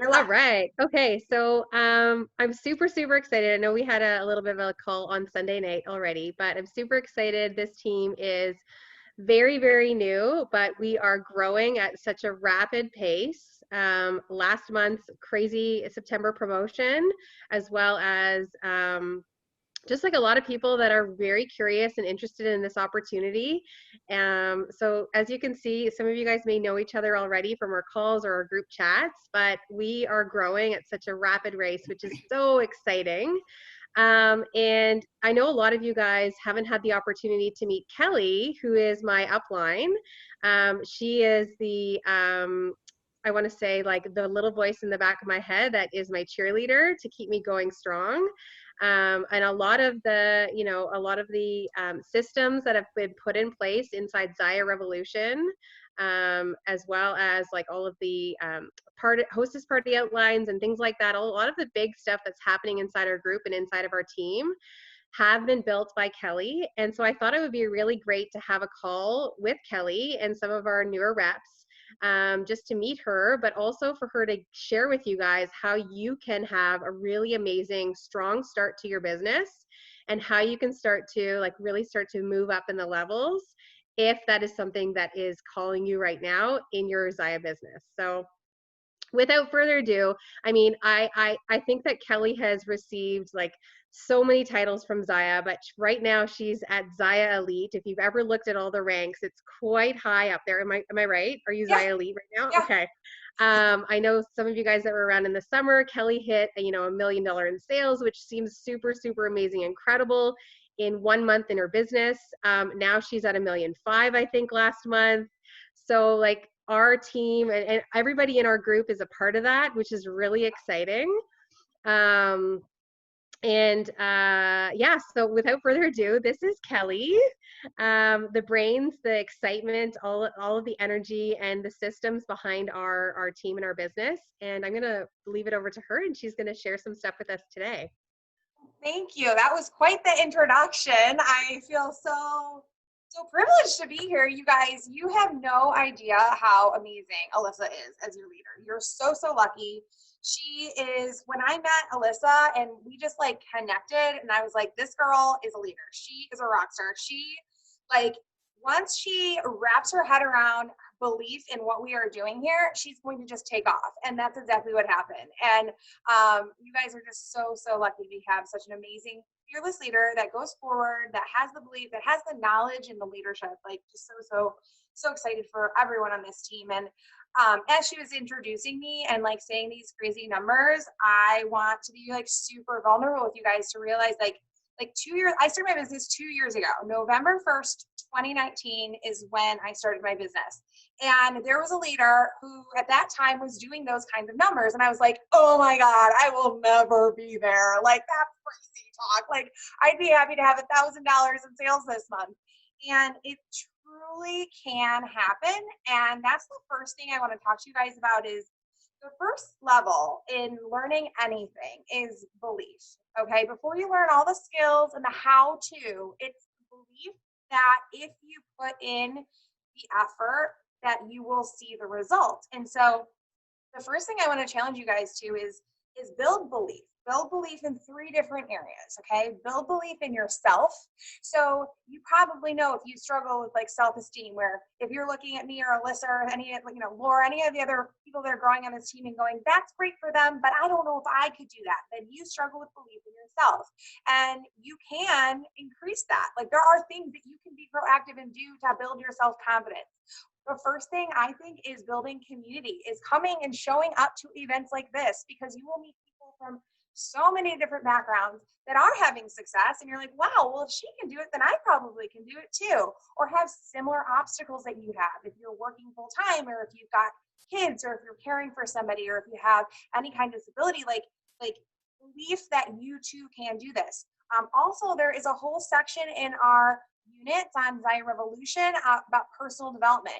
You're All live. right. Okay. So I'm super, super excited. I know we had a little bit of a call on Sunday night already, but I'm super excited. This team is very, very new, but we are growing at such a rapid pace. Last month's crazy September promotion, as well as just like a lot of people that are very curious and interested in this opportunity. So as you can see, some of you guys may know each other already from our calls or our group chats, but we are growing at such a rapid race, which is so exciting. And I know a lot of you guys haven't had the opportunity to meet Kelly, who is my upline. She is I want to say like the little voice in the back of my head that is my cheerleader to keep me going strong. And a lot of the systems that have been put in place inside Zaya Revolution, as well as like all of the hostess party outlines and things like that. A lot of the big stuff that's happening inside our group and inside of our team have been built by Kelly. And so I thought it would be really great to have a call with Kelly and some of our newer reps, just to meet her, but also for her to share with you guys how you can have a really amazing, strong start to your business and how you can start to like really start to move up in the levels if that is something that is calling you right now in your Zaya business. So without further ado, I mean, I think that Kelly has received like so many titles from Zaya, but right now she's at Zaya Elite. If you've ever looked at all the ranks, it's quite high up there. Am I right? Are you Yeah, Zaya Elite right now? yeah. Okay. I know some of you guys that were around in the summer. Kelly hit $1 million in sales, which seems super, super amazing, incredible in 1 month in her business. Now she's at 1.5 million, I think, last month. So like our team and everybody in our group is a part of that, which is really exciting. Um, and yeah, so without further ado, this is Kelly. The brains, the excitement, all of the energy and the systems behind our team and our business. And I'm gonna leave it over to her, and she's gonna share some stuff with us today. Thank you. That was quite the introduction. I feel so privileged to be here. You guys, you have no idea how amazing Alissa is as your leader. You're so lucky. She is, when I met Alissa and we just like connected and I was like, this girl is a leader. She is a rock star. She like once she wraps her head around belief in what we are doing here, she's going to just take off. And that's exactly what happened. And you guys are just so lucky to have such an amazing, fearless leader that goes forward, that has the belief, that has the knowledge and the leadership. Like just so excited for everyone on this team. And as she was introducing me and like saying these crazy numbers, I want to be like super vulnerable with you guys to realize like 2 years, I started my business 2 years ago. November 1st, 2019 is when I started my business. And there was a leader who at that time was doing those kinds of numbers. And I was like, oh my God, I will never be there. Like that's crazy talk. Like I'd be happy to have $1,000 in sales this month. And it truly can happen. And that's the first thing I want to talk to you guys about is the first level in learning anything is belief. Okay, before you learn all the skills and the how to, it's belief that if you put in the effort, that you will see the results. And so the first thing I want to challenge you guys to is build belief. Build belief in 3 different areas, okay? Build belief in yourself. So you probably know if you struggle with like self-esteem, where if you're looking at me or Alissa or any, Laura, any of the other people that are growing on this team and going, that's great for them, but I don't know if I could do that, then you struggle with belief in yourself. And you can increase that. Like there are things that you can be proactive and do to build your self-confidence. The first thing I think is building community, is coming and showing up to events like this, because you will meet people from so many different backgrounds that are having success. And you're like, wow, well, if she can do it, then I probably can do it too. Or have similar obstacles that you have. If you're working full time, or if you've got kids, or if you're caring for somebody, or if you have any kind of disability, like belief that you too can do this. Also, there is a whole section in our units on Zaya Revolution about personal development.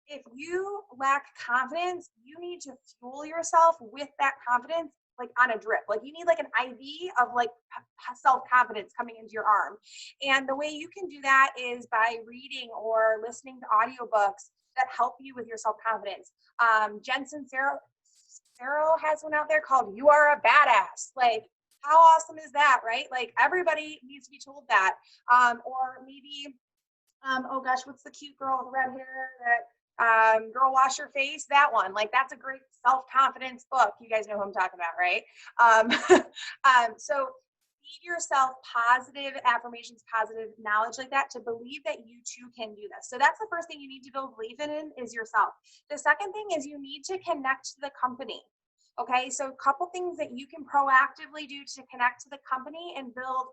If you lack confidence, you need to fuel yourself with that confidence, like on a drip. Like you need like an IV of like self-confidence coming into your arm. And the way you can do that is by reading or listening to audiobooks that help you with your self-confidence. Jen Sarah has one out there called You Are a Badass. Like, how awesome is that, right? Like, everybody needs to be told that. Or maybe, oh gosh, what's the cute girl with red hair that, Girl Wash Your Face? That one. Like, that's a great self-confidence book. You guys know who I'm talking about, right? So feed yourself positive affirmations, positive knowledge like that to believe that you too can do this. So that's the first thing you need to build belief in is yourself. The second thing is you need to connect to the company. Okay, so a couple things that you can proactively do to connect to the company and build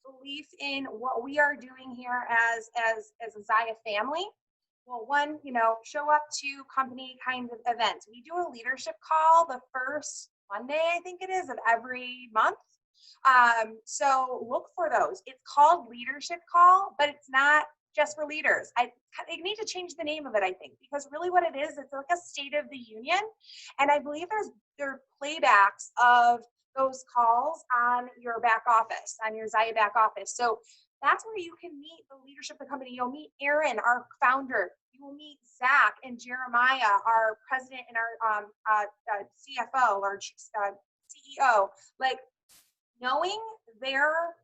belief in what we are doing here as a Zaya family. Well, one, show up to company kind of events. We do a leadership call the first Monday, I think it is, of every month. So look for those. It's called leadership call, but it's not just for leaders. I need to change the name of it, I think, because really what it is, it's like a State of the Union. And I believe there are playbacks of those calls on your back office, on your Zaya back office. So that's where you can meet the leadership of the company. You'll meet Aaron, our founder. You will meet Zach and Jeremiah, our president and our CFO, our CEO. Like, knowing they're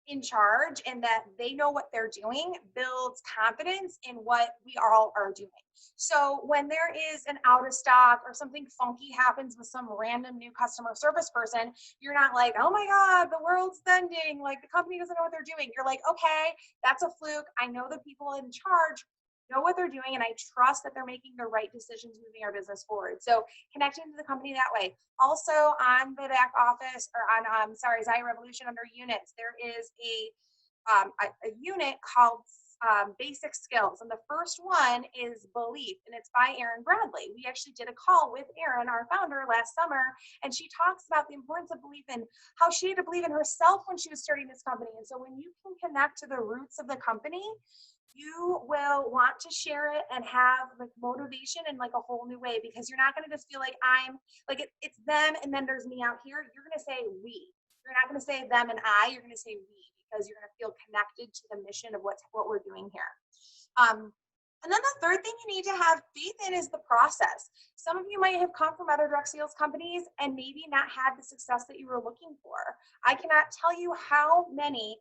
in charge and that they know what they're doing builds confidence in what we all are doing. So when there is an out of stock or something funky happens with some random new customer service person, you're not like, oh my God, the world's ending. Like, the company doesn't know what they're doing. You're like, okay, that's a fluke. I know the people in charge know what they're doing, and I trust that they're making the right decisions moving our business forward. So connecting to the company that way. Also on the back office, or on, Zaya Revolution under units, there is a unit called basic skills. And the first one is belief, and it's by Erin Bradley. We actually did a call with Erin, our founder, last summer, and she talks about the importance of belief and how she had to believe in herself when she was starting this company. And so when you can connect to the roots of the company, you will want to share it and have like motivation in like a whole new way, because you're not going to just feel like I'm like it's them and then there's me out here. You're going to say we. You're not going to say them and I. You're going to say we, because you're going to feel connected to the mission of what we're doing here. And then the third thing you need to have faith in is the process. Some of you might have come from other direct sales companies and maybe not had the success that you were looking for. I cannot tell you how many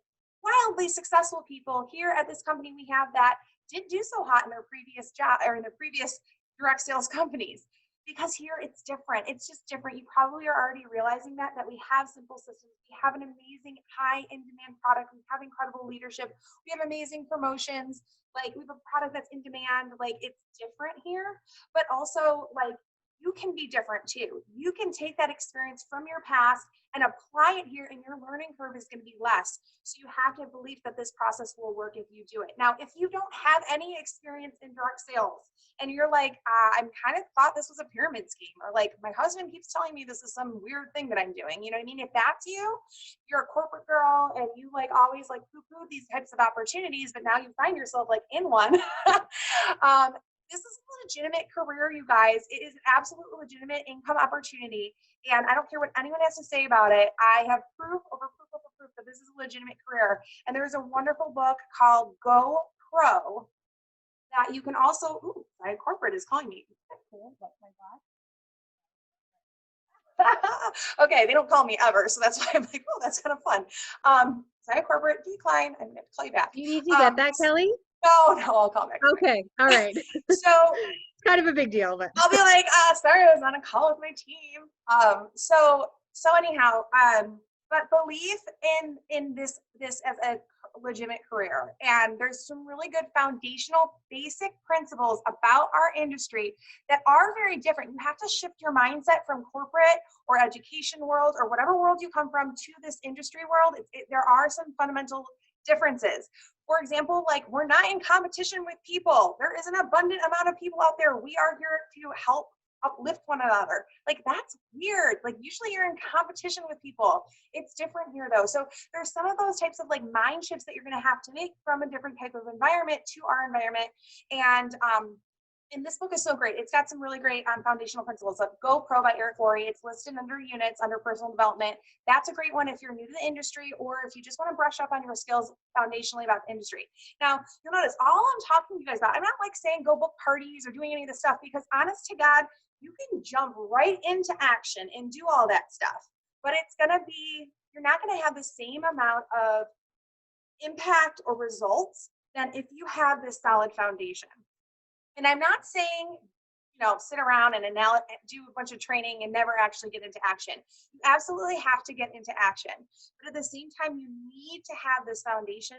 wildly successful people here at this company we have that didn't do so hot in their previous job or in their previous direct sales companies, because here it's different. It's just different. You probably are already realizing that we have simple systems. We have an amazing high in demand product. We have incredible leadership. We have amazing promotions. Like, we have a product that's in demand. Like, it's different here, but also like you can be different too. You can take that experience from your past and apply it here, and your learning curve is going to be less. So you have to have belief that this process will work if you do it. Now, if you don't have any experience in direct sales and you're like, I'm kind of thought this was a pyramid scheme, or like my husband keeps telling me this is some weird thing that I'm doing. You know what I mean? If that's you, you're a corporate girl and you like always like poo-poo these types of opportunities, but now you find yourself like in one. This is a legitimate career, you guys. It is an absolute legitimate income opportunity. And I don't care what anyone has to say about it. I have proof over proof over proof that this is a legitimate career. And there's a wonderful book called Go Pro that you can also, my corporate is calling me. Okay, they don't call me ever, so that's why I'm like, oh, that's kind of fun. Sorry, corporate decline. I'm gonna have to call you back. You need to get that, Kelly? No, I'll call back. Okay, all right. So it's kind of a big deal, but I'll be like, sorry, I was on a call with my team. So anyhow, but believe in this as a legitimate career. And there's some really good foundational basic principles about our industry that are very different. You have to shift your mindset from corporate or education world or whatever world you come from to this industry world. There are some fundamental differences. For example, like, we're not in competition with people. There is an abundant amount of people out there. We are here to help uplift one another. Like, that's weird. Like, usually you're in competition with people. It's different here though. So there's some of those types of like mind shifts that you're going to have to make from a different type of environment to our environment. And this book is so great. It's got some really great foundational principles. Like Go Pro by Eric Worre. It's listed under units, under personal development. That's a great one if you're new to the industry, or if you just want to brush up on your skills foundationally about the industry. Now, you'll notice all I'm talking to you guys about, I'm not like saying go book parties or doing any of this stuff, because honest to God, you can jump right into action and do all that stuff. But it's going to be, you're not going to have the same amount of impact or results than if you have this solid foundation. And I'm not saying, sit around and do a bunch of training and never actually get into action. You absolutely have to get into action. But at the same time, you need to have this foundation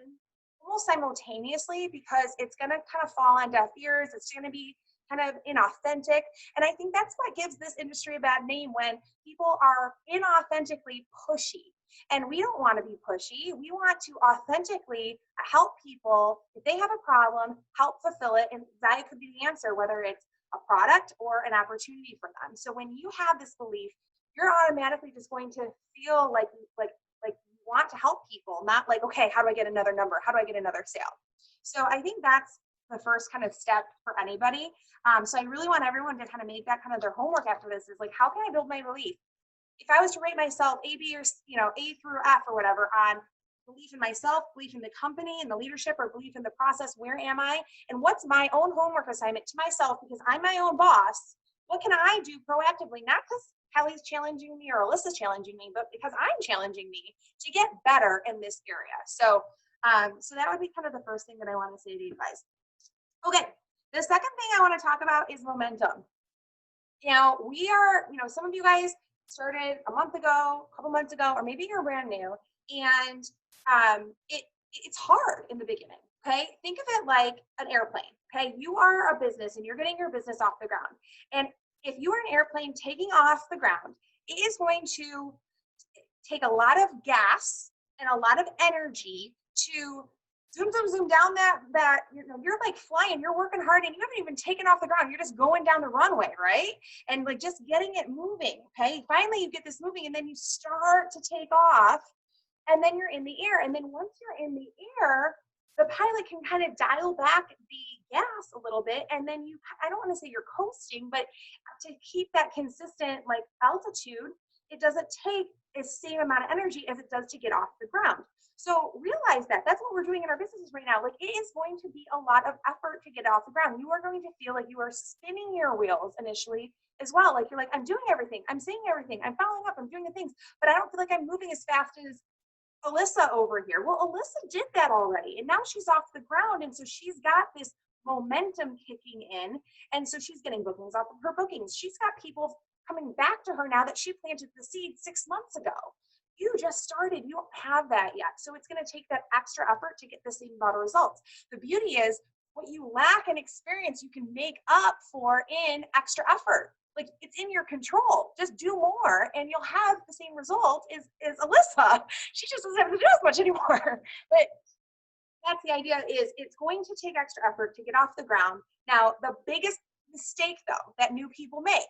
almost simultaneously, because it's going to kind of fall on deaf ears. It's going to be kind of inauthentic. And I think that's what gives this industry a bad name, when people are inauthentically pushy. And we don't want to be pushy. We want to authentically help people. If they have a problem, help fulfill it. And that could be the answer, whether it's a product or an opportunity for them. So when you have this belief, you're automatically just going to feel like you want to help people, not like, okay, how do I get another number? How do I get another sale? So I think that's the first kind of step for anybody. So I really want everyone to kind of make that kind of their homework after this, is like, how can I build my belief? If I was to rate myself A, B, or A through F or whatever on belief in myself, belief in the company and the leadership, or belief in the process, where am I? And what's my own homework assignment to myself, because I'm my own boss? What can I do proactively? Not because Kelly's challenging me or Alyssa's challenging me, but because I'm challenging me to get better in this area. So, so that would be kind of the first thing that I want to say to you guys. Okay, the second thing I want to talk about is momentum. We are, some of you guys started a month ago, a couple months ago, or maybe you're brand new, and it's hard in the beginning. Okay, think of it like an airplane. Okay, you are a business and you're getting your business off the ground. And if you are an airplane taking off the ground, it is going to take a lot of gas and a lot of energy to zoom down that you're like flying, you're working hard, and you haven't even taken off the ground. You're just going down the runway, right? And like just getting it moving. Okay, finally you get this moving, and then you start to take off, and then you're in the air. And then once you're in the air, the pilot can kind of dial back the gas a little bit, and then I don't want to say you're coasting, but to keep that consistent like altitude, it doesn't take the same amount of energy as it does to get off the ground. So realize that that's what we're doing in our businesses right now. Like, it is going to be a lot of effort to get off the ground. You are going to feel like you are spinning your wheels initially as well. Like, you're like, I'm doing everything, I'm saying everything, I'm following up, I'm doing the things, but I don't feel like I'm moving as fast as Alissa over here. Well, Alissa did that already, and now she's off the ground, and so she's got this momentum kicking in, and so she's getting bookings off of her bookings. She's got people coming back to her now that she planted the seed 6 months ago. You just started, you don't have that yet. So it's going to take that extra effort to get the same amount of results. The beauty is, what you lack in experience, you can make up for in extra effort. Like, it's in your control. Just do more and you'll have the same result as Alissa. She just doesn't have to do as much anymore. But that's the idea, is it's going to take extra effort to get off the ground. Now, the biggest mistake though that new people make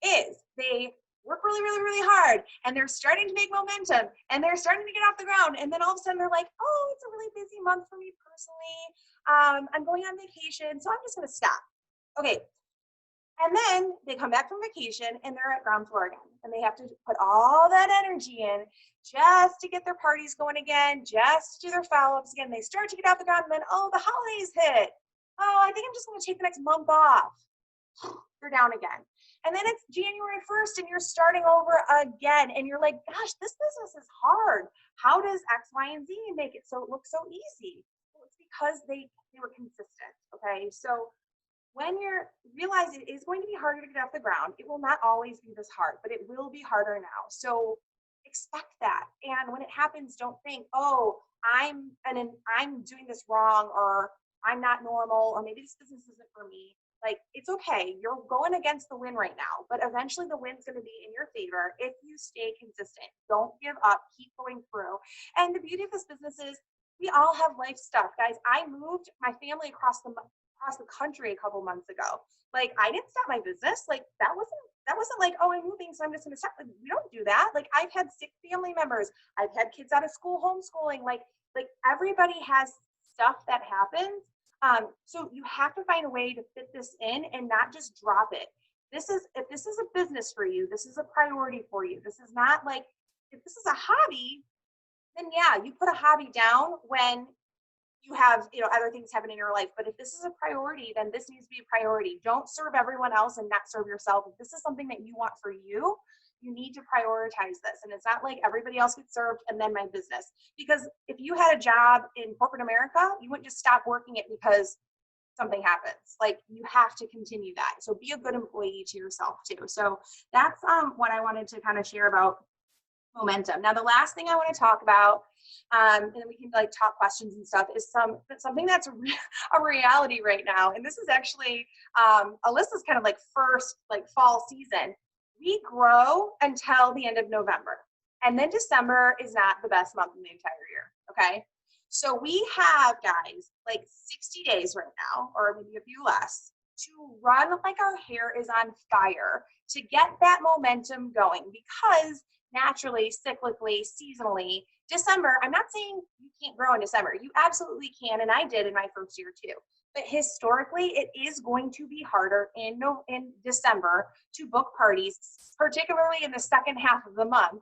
is they work really, really, really hard, and they're starting to make momentum, and they're starting to get off the ground, and then all of a sudden they're like, oh, it's a really busy month for me personally. I'm going on vacation, so I'm just going to stop. Okay. And then they come back from vacation and they're at ground floor again, and they have to put all that energy in just to get their parties going again, just to do their follow-ups again. They start to get off the ground, and then, oh, the holidays hit. Oh, I think I'm just going to take the next month off. You're down again. And then it's January 1st and you're starting over again. And you're like, gosh, this business is hard. How does X, Y, and Z make it so it looks so easy? Well, it's because they were consistent. Okay. So when you realize it is going to be harder to get off the ground, it will not always be this hard, but it will be harder now. So expect that. And when it happens, don't think, oh, I'm doing this wrong, or I'm not normal, or maybe this business isn't for me. Like, it's okay. You're going against the wind right now, but eventually the wind's going to be in your favor if you stay consistent. Don't give up. Keep going through. And the beauty of this business is we all have life stuff, guys. I moved my family across the country a couple months ago. Like, I didn't stop my business. Like, that wasn't like, oh, I'm moving, so I'm just going to stop. Like, we don't do that. Like, I've had sick family members. I've had kids out of school homeschooling. Like everybody has stuff that happens. So you have to find a way to fit this in and not just drop it. If this is a business for you, this is a priority for you. This is not like, if this is a hobby, then yeah, you put a hobby down when you have, you know, other things happen in your life. But if this is a priority, then this needs to be a priority. Don't serve everyone else and not serve yourself. If this is something that you want for you, you need to prioritize this. And it's not like everybody else gets served and then my business. Because if you had a job in corporate America, you wouldn't just stop working it because something happens. Like, you have to continue that. So be a good employee to yourself too. So that's what I wanted to kind of share about momentum. Now, the last thing I want to talk about, and then we can like talk questions and stuff, is something that's a reality right now. And this is actually Alyssa's kind of like first like fall season. We grow until the end of November, and then December is not the best month in the entire year. Okay, so we have, guys, like 60 days right now, or maybe a few less, to run like our hair is on fire to get that momentum going, because naturally, cyclically, seasonally, December, I'm not saying you can't grow in December. You absolutely can, and I did in my first year too. But historically, it is going to be harder in December to book parties, particularly in the second half of the month,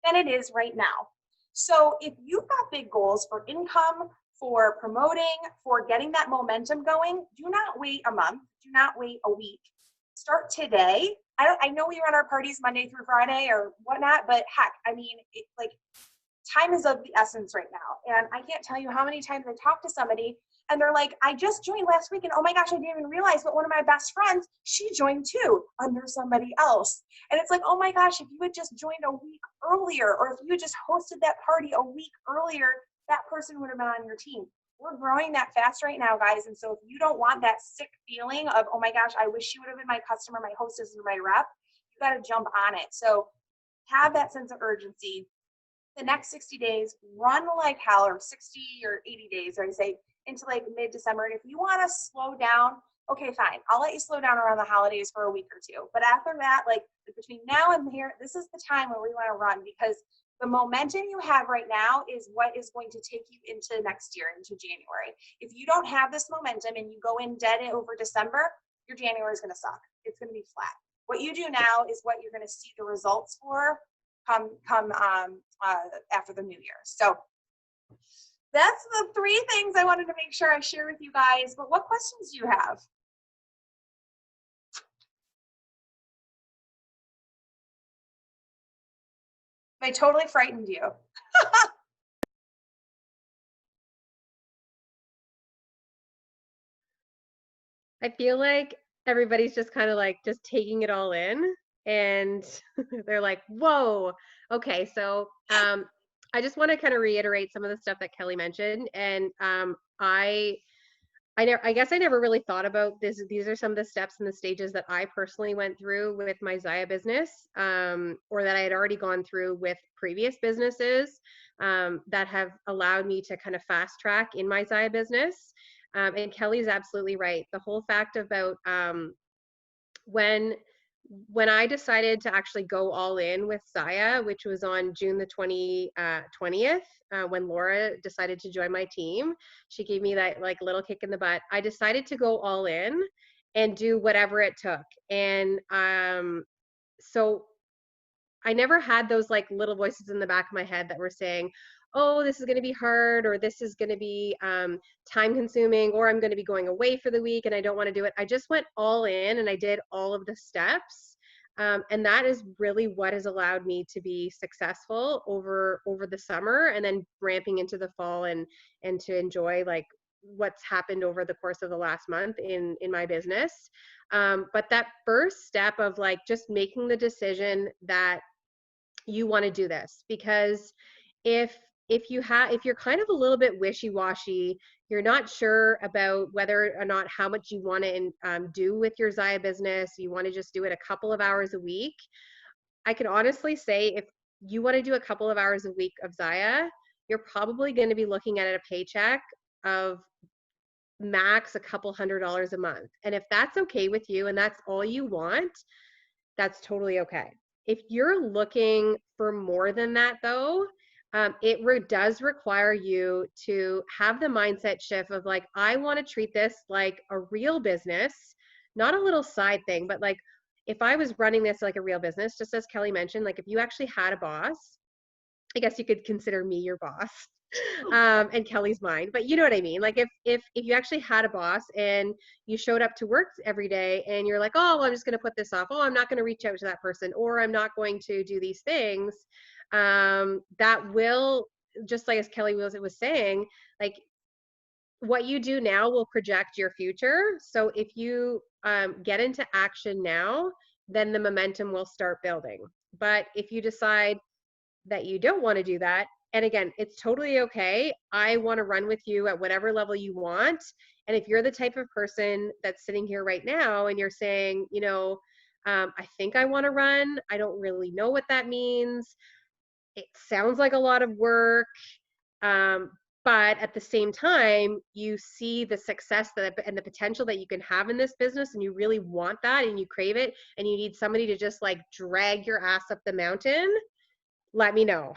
than it is right now. So if you've got big goals for income, for promoting, for getting that momentum going, do not wait a month. Do not wait a week. Start today. I know we run our parties Monday through Friday or whatnot, but heck, I mean, like, time is of the essence right now. And I can't tell you how many times I talk to somebody and they're like, I just joined last week and oh my gosh, I didn't even realize, but one of my best friends, she joined too under somebody else. And it's like, oh my gosh, if you had just joined a week earlier, or if you had just hosted that party a week earlier, that person would have been on your team. We're growing that fast right now, guys. And so if you don't want that sick feeling of, oh my gosh, I wish she would have been my customer, my hostess, or my rep, you got to jump on it. So have that sense of urgency. The next 60 days, run like hell, or 60 or 80 days, or I say into like mid-December. And if you want to slow down, okay, fine. I'll let you slow down around the holidays for a week or two. But after that, like between now and here, this is the time where we want to run, because the momentum you have right now is what is going to take you into next year, into January. If you don't have this momentum and you go in dead over December, your January is going to suck. It's going to be flat. What you do now is what you're going to see the results for come after the new year. So that's the 3 things I wanted to make sure I share with you guys. But what questions do you have? I totally frightened you. I feel like everybody's just kind of like just taking it all in, and they're like, whoa, okay. So I just want to kind of reiterate some of the stuff that Kelly mentioned. And I guess I never really thought about this. These are some of the steps and the stages that I personally went through with my Zaya business, or that I had already gone through with previous businesses, that have allowed me to kind of fast track in my Zaya business. And Kelly's absolutely right. The whole fact about when I decided to actually go all in with Zaya, which was on June the 20th, when Laura decided to join my team, she gave me that like little kick in the butt. I decided to go all in and do whatever it took. And so I never had those like little voices in the back of my head that were saying, oh, this is going to be hard, or this is going to be time consuming, or I'm going to be going away for the week and I don't want to do it. I just went all in and I did all of the steps. And that is really what has allowed me to be successful over the summer, and then ramping into the fall, and to enjoy like what's happened over the course of the last month in my business. But that first step of like just making the decision that you want to do this, because if you're kind of a little bit wishy-washy, you're not sure about whether or not how much you want to do with your Zaya business, you want to just do it a couple of hours a week, I can honestly say if you want to do a couple of hours a week of Zaya, you're probably going to be looking at a paycheck of max a couple $100s a month. And if that's okay with you and that's all you want, that's totally okay. If you're looking for more than that though, it does require you to have the mindset shift of like, I want to treat this like a real business, not a little side thing, but like if I was running this like a real business, just as Kelly mentioned, like if you actually had a boss, I guess you could consider me your boss. and Kelly's mind. But you know what I mean? Like if you actually had a boss and you showed up to work every day and you're like, oh, well, I'm just going to put this off. Oh, I'm not going to reach out to that person, or I'm not going to do these things. That will, just like as Kelly was saying, like what you do now will project your future. So if you get into action now, then the momentum will start building. But if you decide that you don't want to do that, and again, it's totally okay. I want to run with you at whatever level you want. And if you're the type of person that's sitting here right now and you're saying, I think I want to run, I don't really know what that means. It sounds like a lot of work. Um, but at the same time, you see the success and the potential that you can have in this business, and you really want that and you crave it, and you need somebody to just like drag your ass up the mountain. Let me know,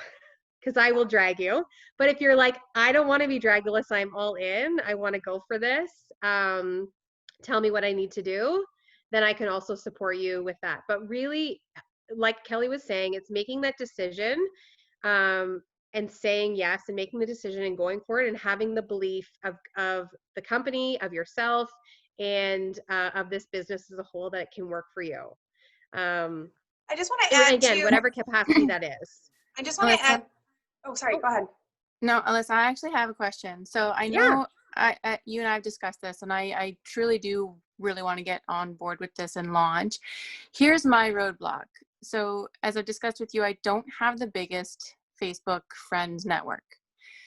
because I will drag you. But if you're like, I don't want to be dragged, Alyssa, I'm all in, I want to go for this, tell me what I need to do, then I can also support you with that. But really, like Kelly was saying, it's making that decision, and saying yes and making the decision and going for it and having the belief of the company, of yourself, and of this business as a whole, that it can work for you. I just want to add again, to, whatever capacity that is. I just want to Alyssa, add, oh, sorry, Oh, go ahead. no, Alyssa, I actually have a question. So I yeah. know you and I have discussed this, and I truly do really want to get on board with this and launch. Here's my roadblock. So as I've discussed with you, I don't have the biggest Facebook friends network.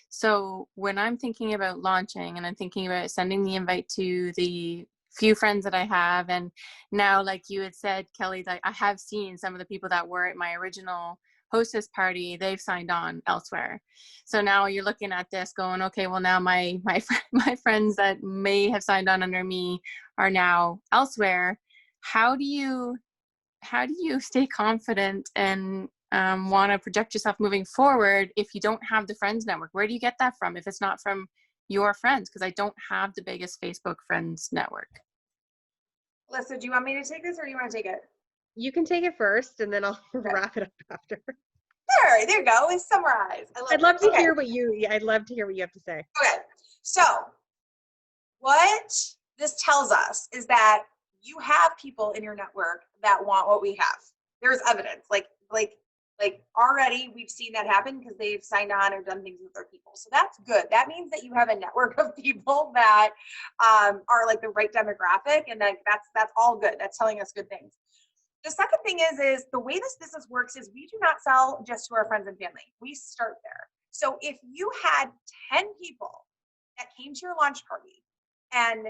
So when I'm thinking about launching and I'm thinking about sending the invite to the few friends that I have, and now, like you had said, Kelly, like I have seen some of the people that were at my original hostess party, they've signed on elsewhere. So now you're looking at this going, okay, well now my my friends that may have signed on under me are now elsewhere. How do you stay confident and want to project yourself moving forward if you don't have the friends network? Where do you get that from if it's not from your friends? Because I don't have the biggest Facebook friends network. Alyssa, do you want me to take this or do you want to take it? You can take it first, and then I'll Okay. wrap it up after. There you go. It's summarized. I'd love to hear what I'd love to hear what you have to say. Okay. So what this tells us is that you have people in your network that want what we have. There's evidence. Like already we've seen that happen because they've signed on or done things with their people. So that's good. That means that you have a network of people that are like the right demographic, and that's all good. That's telling us good things. The second thing is the way this business works is we do not sell just to our friends and family. We start there. So if you had 10 people that came to your launch party, and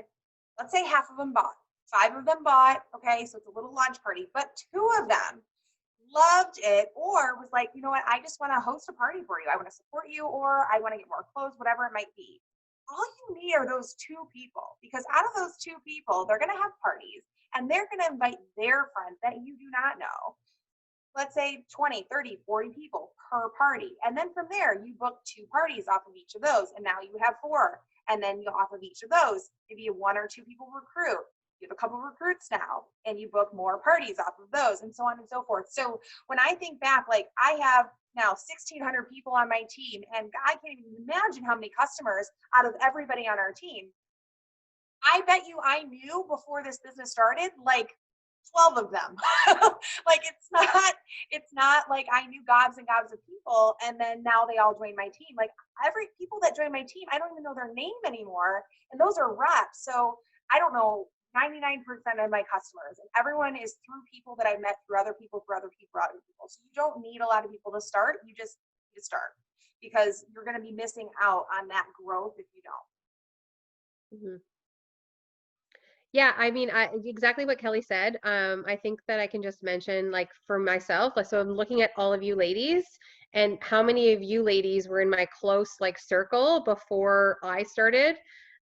let's say half of them bought, 5 of them bought, okay, so it's a little launch party, but 2 of them loved it or was like, you know what, I just want to host a party for you. I want to support you, or I want to get more clothes, whatever it might be. All you need are those 2 people, because out of those 2 people, they're going to have parties and they're going to invite their friends that you do not know. Let's say 20, 30, 40 people per party. And then from there, you book 2 parties off of each of those. And now you have 4. And then you off of each of those, maybe you have 1 or 2 people recruit. You have a couple recruits now, and you book more parties off of those, and so on and so forth. So when I think back, like I have now 1,600 people on my team, and I can't even imagine how many customers out of everybody on our team. I bet you I knew before this business started, like 12 of them. Like it's not like I knew gobs and gobs of people and then now they all joined my team. Like every people that joined my team, I don't even know their name anymore. And those are reps. So I don't know 99% of my customers, and everyone is through people that I met through other people, through other people, through other people. So you don't need a lot of people to start. You just need to start, because you're going to be missing out on that growth if you don't. Mm-hmm. Yeah, I mean, exactly what Kelly said. I think that I can just mention, like, for myself, like, so I'm looking at all of you ladies, and how many of you ladies were in my close, like, circle before I started.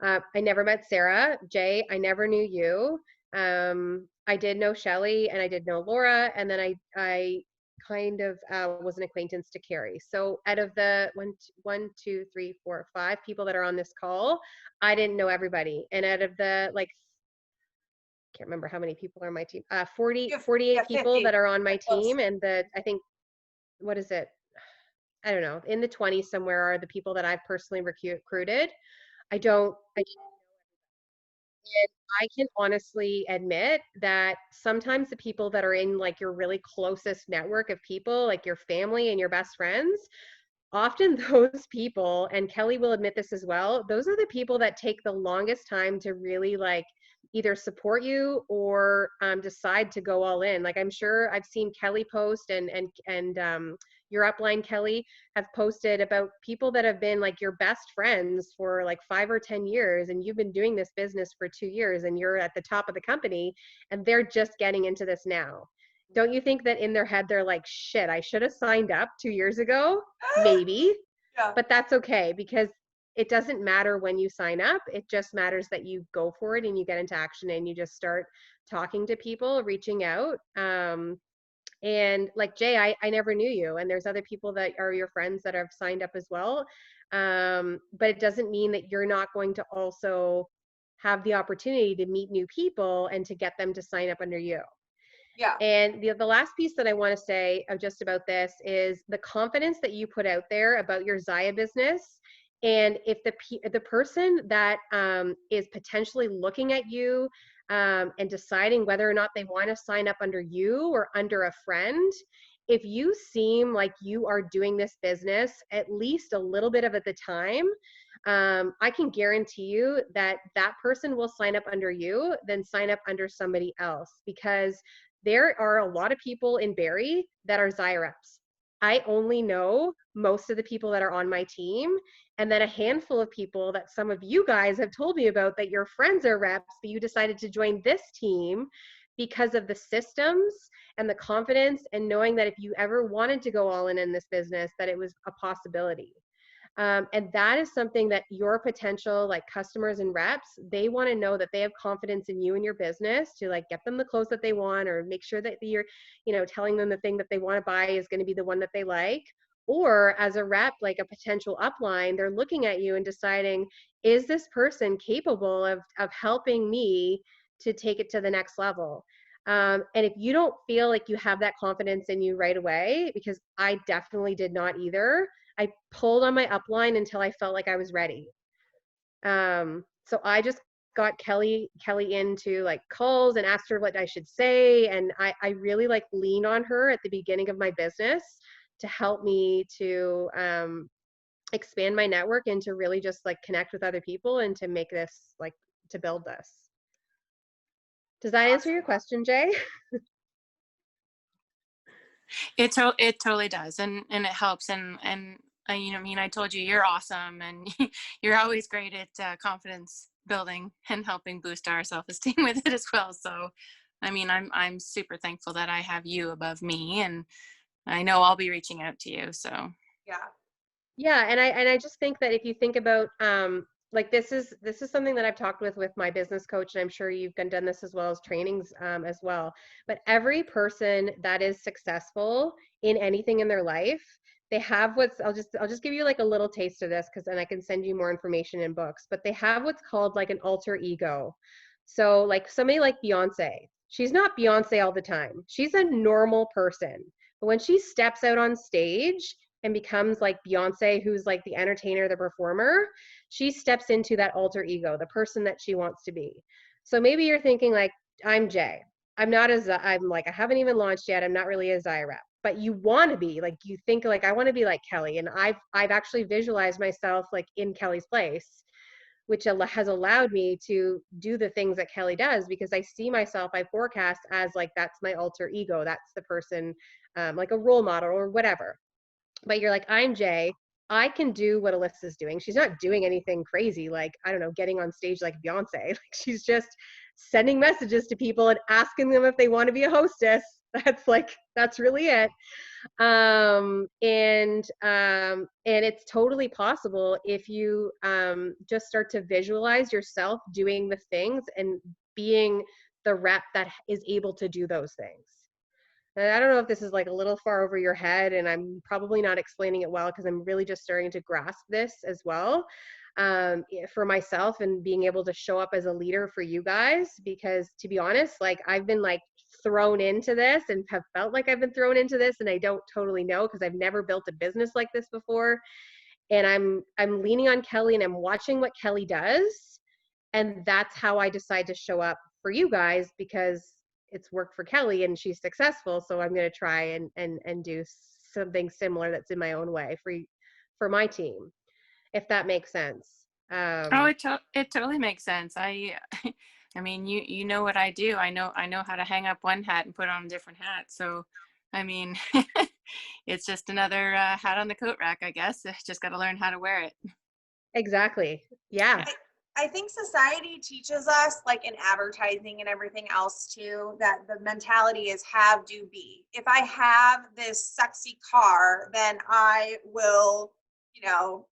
I never met Sarah. Jay, I never knew you. I did know Shelly, and I did know Laura, and then I kind of was an acquaintance to Carrie. So out of the 1, 2, 3, 4, 5 people that are on this call, I didn't know everybody. And out of the, like, can't remember how many people are on my team. 48 people that are on my team, and I think, what is it? I don't know, in the 20s somewhere are the people that I've personally recruited. I and I can honestly admit that sometimes the people that are in like your really closest network of people, like your family and your best friends, often those people, and Kelly will admit this as well, those are the people that take the longest time to really like either support you or decide to go all in. Like I'm sure I've seen Kelly post and your upline Kelly have posted about people that have been like your best friends for like 5 or 10 years, and you've been doing this business for 2 years, and you're at the top of the company, and they're just getting into this now. Don't you think that in their head they're like, shit, I should have signed up 2 years ago? Maybe, Yeah. but that's okay because it doesn't matter when you sign up. It just matters that you go for it and you get into action and you just start talking to people, reaching out. And like Jay, I never knew you, and there's other people that are your friends that have signed up as well. But it doesn't mean that you're not going to also have the opportunity to meet new people and to get them to sign up under you. Yeah. And the last piece that I want to say of just about this is the confidence that you put out there about your Zaya business. And if the person that is potentially looking at you and deciding whether or not they want to sign up under you or under a friend, if you seem like you are doing this business at least a little bit of at the time, I can guarantee you that that person will sign up under you than sign up under somebody else, because there are a lot of people in Barrie that are Zaya reps. I only know most of the people that are on my team, and then a handful of people that some of you guys have told me about that your friends are reps, but you decided to join this team because of the systems and the confidence and knowing that if you ever wanted to go all in this business, that it was a possibility. And that is something that your potential like customers and reps, they want to know that they have confidence in you and your business to like get them the clothes that they want, or make sure that you're, telling them the thing that they want to buy is going to be the one that they like. Or as a rep, like a potential upline, they're looking at you and deciding, is this person capable of helping me to take it to the next level? And if you don't feel like you have that confidence in you right away, because I definitely did not either, I pulled on my upline until I felt like I was ready. So I just got Kelly into like calls and asked her what I should say. And I really like leaned on her at the beginning of my business to help me to expand my network and to really just like connect with other people and to make this like to build this. Does that answer your question, Jay? It totally does, and it helps, and I mean, I told you you're awesome, and you're always great at confidence building and helping boost our self-esteem with it as well. So, I mean, I'm super thankful that I have you above me, and I know I'll be reaching out to you. So Yeah. Yeah, and I just think that if you think about like this is something that I've talked with my business coach, and I'm sure you've done this as well as trainings as well. But every person that is successful in anything in their life, they have what's I'll just give you like a little taste of this, because then I can send you more information in books. But they have what's called like an alter ego. So like somebody like Beyonce, she's not Beyonce all the time. She's a normal person. But when she steps out on stage and becomes like Beyonce, who's like the entertainer, the performer, she steps into that alter ego, the person that she wants to be. So maybe you're thinking like, I'm Jay. I'm not as, I'm like, I haven't even launched yet. I'm not really a Zaya rep, but you want to be like, you think like, I want to be like Kelly. And I've actually visualized myself like in Kelly's place, which has allowed me to do the things that Kelly does, because I see myself, I forecast as like, that's my alter ego. That's the person, like a role model or whatever. But you're like, I'm Jay. I can do what Alyssa's doing. She's not doing anything crazy, like, I don't know, getting on stage like Beyonce. Like, she's just sending messages to people and asking them if they want to be a hostess. That's really it. And it's totally possible if you just start to visualize yourself doing the things and being the rep that is able to do those things. And I don't know if this is like a little far over your head, and I'm probably not explaining it well because I'm really just starting to grasp this as well, for myself, and being able to show up as a leader for you guys. Because to be honest, like I've been like thrown into this and have felt like I've been thrown into this, and I don't totally know because I've never built a business like this before. And I'm leaning on Kelly and I'm watching what Kelly does. And that's how I decide to show up for you guys, because it's worked for Kelly and she's successful. So I'm going to try and do something similar that's in my own way for my team, if that makes sense. Oh, it totally makes sense. I mean, you know what I do. I know how to hang up one hat and put on a different hat. So, I mean, it's just another hat on the coat rack, I guess. Just got to learn how to wear it. Exactly. Yeah. I think society teaches us, like in advertising and everything else too, that the mentality is have, do, be. If I have this sexy car, then I will, you know,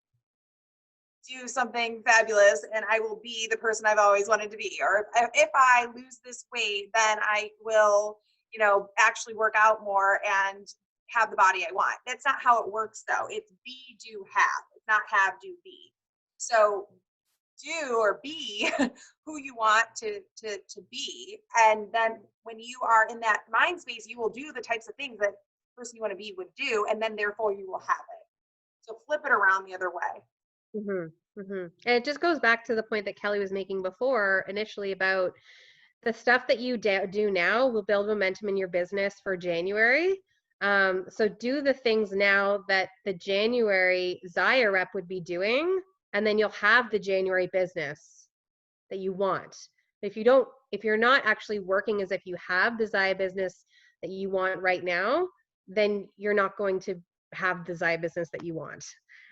do something fabulous and I will be the person I've always wanted to be. Or if I lose this weight, then I will, you know, actually work out more and have the body I want. That's not how it works though. It's be, do, have. It's not have, do, be. So do or be who you want to be. And then when you are in that mind space, you will do the types of things that the person you want to be would do. And then therefore you will have it. So flip it around the other way. And it just goes back to the point that Kelly was making before initially about the stuff that you do now will build momentum in your business for January. So do the things now that the January Zaya rep would be doing, and then you'll have the January business that you want. If you're not actually working as if you have the Zaya business that you want right now, then you're not going to have the Zaya business that you want.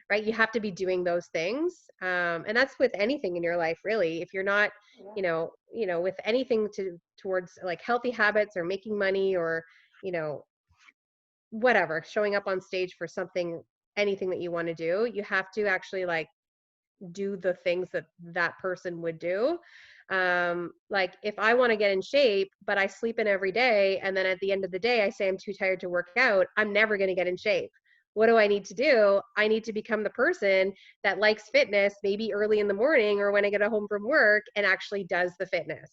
Right? You have to be doing those things. And that's with anything in your life, really. If you're not, you know, with anything towards like healthy habits or making money or, you know, whatever, showing up on stage for something, anything that you want to do, you have to actually like do the things that person would do. Like if I want to get in shape, but I sleep in every day, and then at the end of the day, I say I'm too tired to work out, I'm never going to get in shape. What do I need to do? I need to become the person that likes fitness, maybe early in the morning or when I get home from work, and actually does the fitness,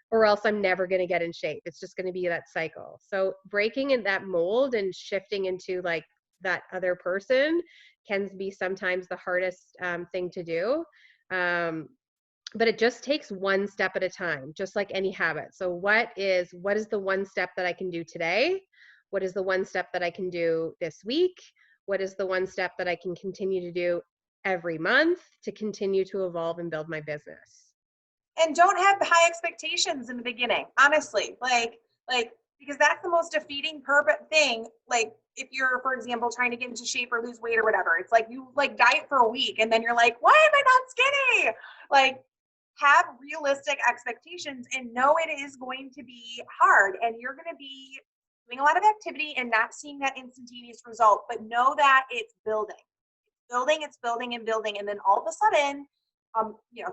or else I'm never going to get in shape. It's just going to be that cycle. So breaking in that mold and shifting into like that other person can be sometimes the hardest thing to do. But it just takes one step at a time, just like any habit. So what is the one step that I can do today? What is the one step that I can do this week? What is the one step that I can continue to do every month to continue to evolve and build my business? And don't have high expectations in the beginning, honestly. Like because that's the most defeating thing. Like if you're, for example, trying to get into shape or lose weight or whatever, it's like you like diet for a week and then you're like, why am I not skinny? Like have realistic expectations and know it is going to be hard and you're going to be doing a lot of activity and not seeing that instantaneous result, but know that it's building. It's building and building. And then all of a sudden,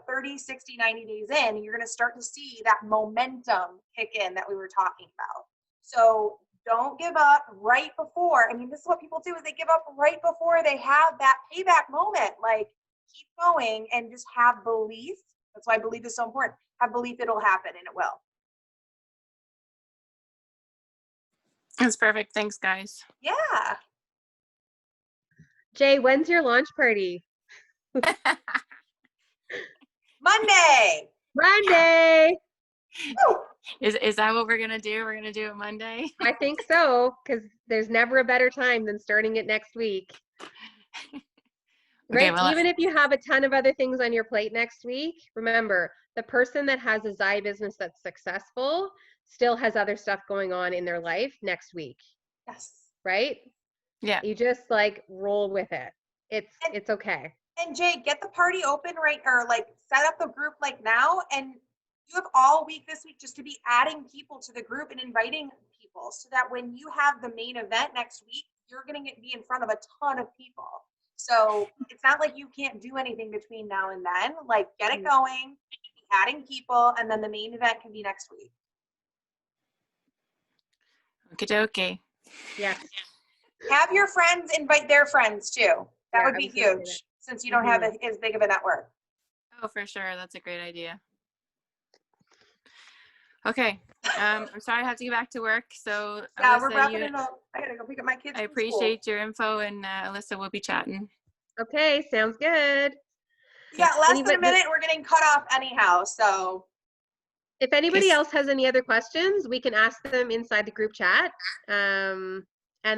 30, 60, 90 days in, you're going to start to see that momentum kick in that we were talking about. So don't give up right before. I mean, this is what people do is they give up right before they have that payback moment. Like keep going and just have belief. That's why belief is so important. Have belief it'll happen and it will. That's perfect. Thanks, guys. Yeah. Jay, when's your launch party? Monday. Is that what we're gonna do? We're gonna do it Monday? I think so, because there's never a better time than starting it next week. Right? Okay, well, even if you have a ton of other things on your plate next week, remember, the person that has a Zai business that's successful still has other stuff going on in their life next week. Yes. Right? Yeah. You just like roll with it. It's okay. And Jay, get the party open or like set up the group like now, and you have all week this week just to be adding people to the group and inviting people so that when you have the main event next week, you're going to be in front of a ton of people. So it's not like you can't do anything between now and then. Like get it going, adding people, and then the main event can be next week. Okie dokie. Yes. Have your friends invite their friends too. That would be huge since you don't have as big of a network. Oh, for sure. That's a great idea. Okay. I'm sorry I have to get back to work. So Yeah, we're Alissa, wrapping it up. I gotta go pick up my kids I from school. appreciate your info, and Alissa, we'll be chatting. Okay, sounds good. Yeah, less than a Anybody- minute, we're getting cut off anyhow, so. If anybody Yes. else has any other questions, we can ask them inside the group chat. And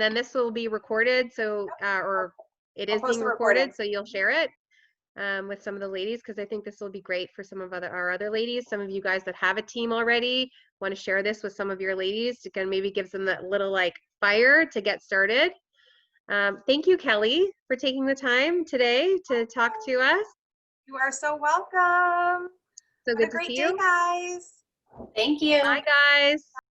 then this will be recorded, so or it I'll is post being the recorded, recording. so you'll share it with some of the ladies, because I think this will be great for some of our other ladies. Some of you guys that have a team already want to share this with some of your ladies to kind of maybe give them that little like fire to get started. Thank you, Kelly, for taking the time today to talk to us. You are so welcome. So Have good a to great see day, you. guys. Thank you. Bye, guys.